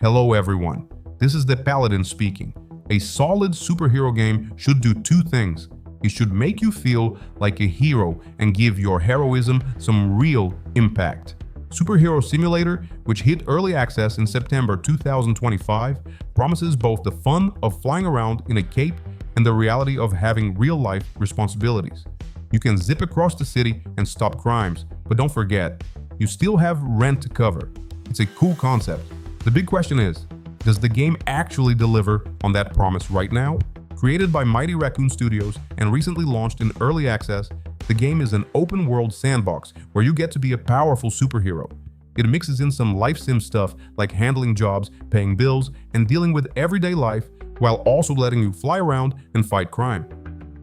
Hello everyone, this is the Paladin speaking. A solid superhero game should do two things. It should make you feel like a hero and give your heroism some real impact. Superhero Simulator, which hit early access in September 2025, promises both the fun of flying around in a cape and the reality of having real-life responsibilities. You can zip across the city and stop crimes, but don't forget, you still have rent to cover. It's a cool concept. The big question is, does the game actually deliver on that promise right now? Created by Mighty Raccoon Studios and recently launched in early access, the game is an open-world sandbox where you get to be a powerful superhero. It mixes in some life sim stuff like handling jobs, paying bills, and dealing with everyday life, while also letting you fly around and fight crime.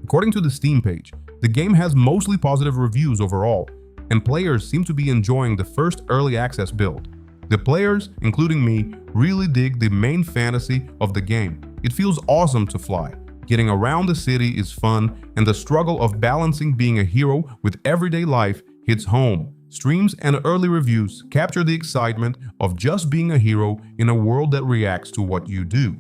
According to the Steam page, the game has mostly positive reviews overall, and players seem to be enjoying the first early access build. The players, including me, really dig the main fantasy of the game. It feels awesome to fly. Getting around the city is fun, and the struggle of balancing being a hero with everyday life hits home. Streams and early reviews capture the excitement of just being a hero in a world that reacts to what you do.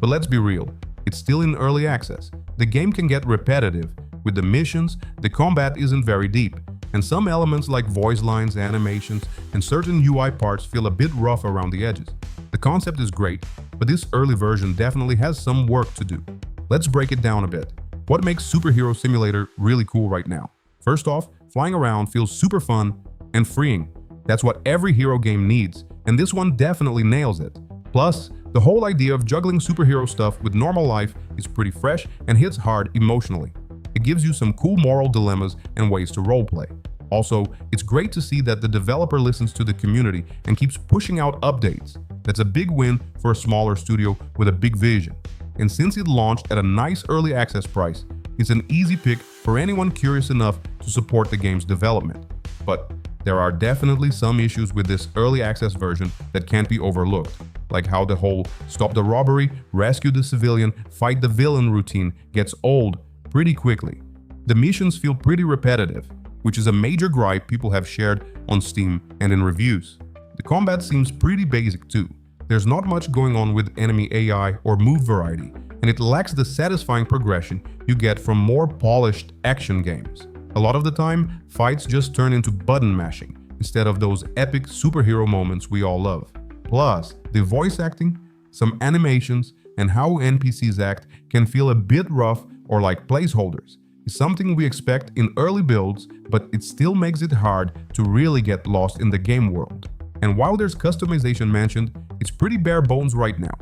But let's be real, it's still in early access. The game can get repetitive. With the missions, the combat isn't very deep, and some elements like voice lines, animations, and certain UI parts feel a bit rough around the edges. The concept is great, but this early version definitely has some work to do. Let's break it down a bit. What makes Superhero Simulator really cool right now? First off, flying around feels super fun and freeing. That's what every hero game needs, and this one definitely nails it. Plus, the whole idea of juggling superhero stuff with normal life is pretty fresh and hits hard emotionally. It gives you some cool moral dilemmas and ways to roleplay. Also, it's great to see that the developer listens to the community and keeps pushing out updates. That's a big win for a smaller studio with a big vision. And since it launched at a nice early access price, it's an easy pick for anyone curious enough to support the game's development. But there are definitely some issues with this early access version that can't be overlooked, like how the whole stop the robbery, rescue the civilian, fight the villain routine gets old pretty quickly. The missions feel pretty repetitive, which is a major gripe people have shared on Steam and in reviews. The combat seems pretty basic too. There's not much going on with enemy AI or move variety, and it lacks the satisfying progression you get from more polished action games. A lot of the time, fights just turn into button mashing instead of those epic superhero moments we all love. Plus, the voice acting, some animations, and how NPCs act can feel a bit rough or like placeholders. It's something we expect in early builds, but it still makes it hard to really get lost in the game world. And while there's customization mentioned, it's pretty bare bones right now.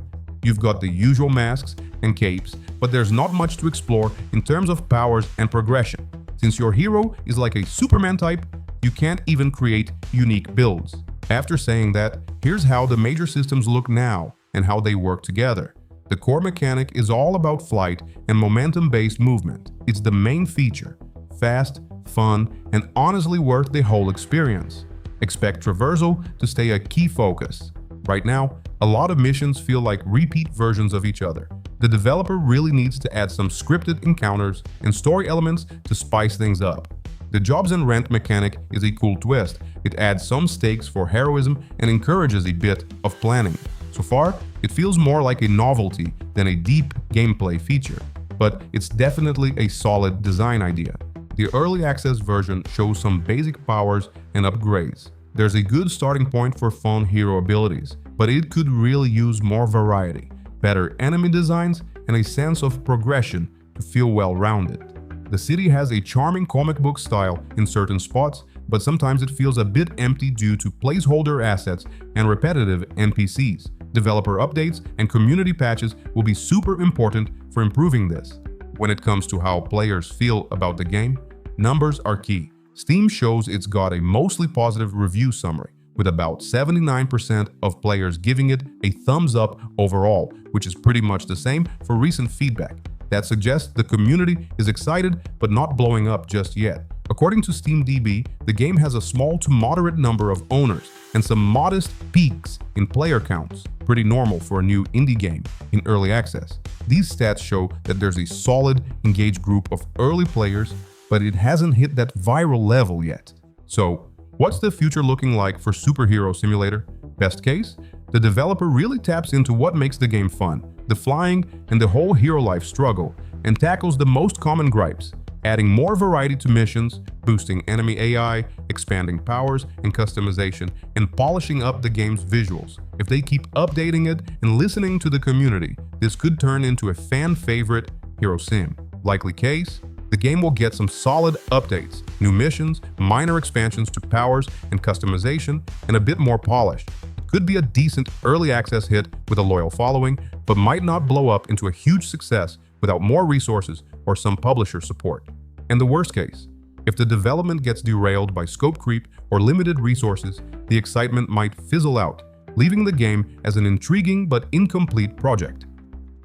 You've got the usual masks and capes, but there's not much to explore in terms of powers and progression. Since your hero is like a Superman type, you can't even create unique builds. After saying that, here's how the major systems look now and how they work together. The core mechanic is all about flight and momentum-based movement. It's the main feature. Fast, fun, and honestly worth the whole experience. Expect traversal to stay a key focus. Right now, a lot of missions feel like repeat versions of each other. The developer really needs to add some scripted encounters and story elements to spice things up. The jobs and rent mechanic is a cool twist. It adds some stakes for heroism and encourages a bit of planning. So far, it feels more like a novelty than a deep gameplay feature, but it's definitely a solid design idea. The early access version shows some basic powers and upgrades. There's a good starting point for fun hero abilities, but it could really use more variety, better enemy designs, and a sense of progression to feel well-rounded. The city has a charming comic book style in certain spots, but sometimes it feels a bit empty due to placeholder assets and repetitive NPCs. Developer updates and community patches will be super important for improving this. When it comes to how players feel about the game, numbers are key. Steam shows it's got a mostly positive review summary, with about 79% of players giving it a thumbs up overall, which is pretty much the same for recent feedback. That suggests the community is excited but not blowing up just yet. According to SteamDB, the game has a small to moderate number of owners and some modest peaks in player counts, pretty normal for a new indie game in early access. These stats show that there's a solid, engaged group of early players, but it hasn't hit that viral level yet. So, what's the future looking like for Superhero Simulator? Best case, The developer really taps into what makes the game fun, the flying and the whole hero life struggle, and tackles the most common gripes, adding more variety to missions, boosting enemy AI, expanding powers and customization, and polishing up the game's visuals. If they keep updating it and listening to the community, this could turn into a fan favorite hero sim. Likely case, the game will get some solid updates, new missions, minor expansions to powers and customization, and a bit more polished. It could be a decent early access hit with a loyal following, but might not blow up into a huge success without more resources or some publisher support. And the worst case, if the development gets derailed by scope creep or limited resources, the excitement might fizzle out, leaving the game as an intriguing but incomplete project.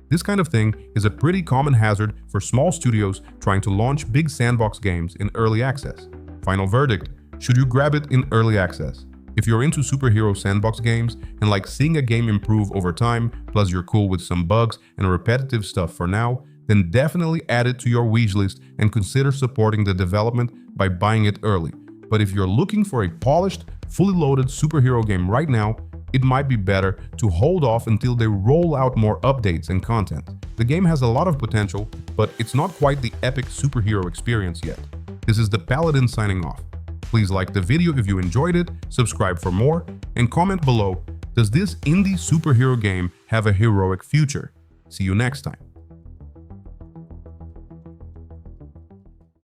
This kind of thing is a pretty common hazard for small studios trying to launch big sandbox games in early access. Final verdict: should you grab it in early access? If you're into superhero sandbox games and like seeing a game improve over time, plus you're cool with some bugs and repetitive stuff for now, then definitely add it to your wishlist and consider supporting the development by buying it early. But if you're looking for a polished, fully loaded superhero game right now, it might be better to hold off until they roll out more updates and content. The game has a lot of potential, but it's not quite the epic superhero experience yet. This is the Paladin signing off. Please like the video if you enjoyed it, subscribe for more, and comment below, does this indie superhero game have a heroic future? See you next time.